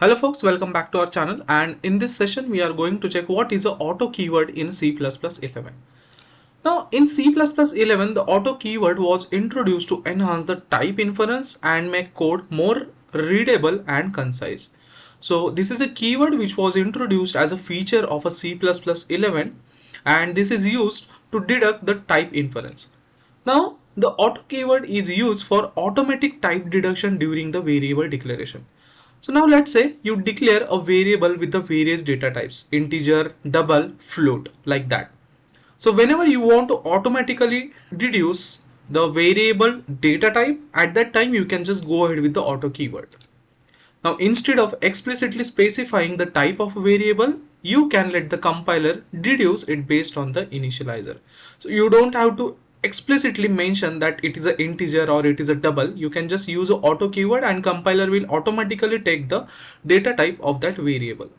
Hello folks, welcome back to our channel, and in this session we are going to check what is the auto keyword in C++11. Now in C++11 the auto keyword was introduced to enhance the type inference and make code more readable and concise. So this is a keyword which was introduced as a feature of a C++11, and this is used to deduct the type inference. Now the auto keyword is used for automatic type deduction during the variable declaration. So now let's say you declare a variable with the various data types, integer, double, float, like that. So whenever you want to automatically deduce the variable data type, at that time you can just go ahead with the auto keyword. Now instead of explicitly specifying the type of variable, you can let the compiler deduce it based on the initializer. So you don't have to explicitly mention that it is an integer or it is a double. You can just use an auto keyword and compiler will automatically take the data type of that variable.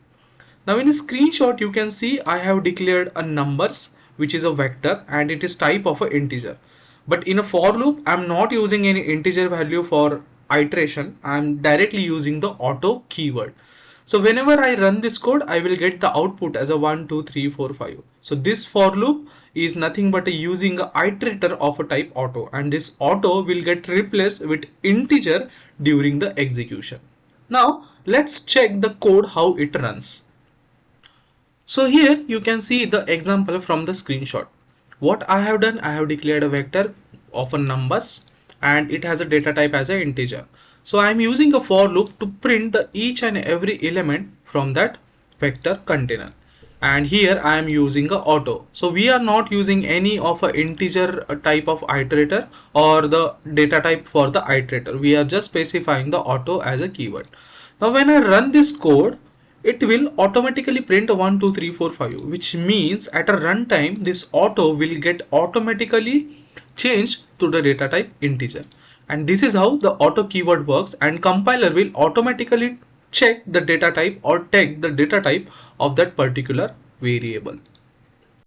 Now in the screenshot you can see I have declared a numbers which is a vector and it is type of an integer. But in a for loop I'm not using any integer value for iteration. I'm directly using the auto keyword. So whenever I run this code, I will get the output as a 1, 2, 3, 4, 5. So this for loop is nothing but using a iterator of a type auto, and this auto will get replaced with integer during the execution. Now let's check the code how it runs. So here you can see the example from the screenshot. What I have done, I have declared a vector of a numbers and it has a data type as an integer. So I am using a for loop to print the each and every element from that vector container. And here I am using a auto. So we are not using any of a integer type of iterator or the data type for the iterator. We are just specifying the auto as a keyword. Now when I run this code, it will automatically print 1, 2, 3, 4, 5, which means at a runtime this auto will get automatically changed to the data type integer. And this is how the auto keyword works, and compiler will automatically check the data type or take the data type of that particular variable.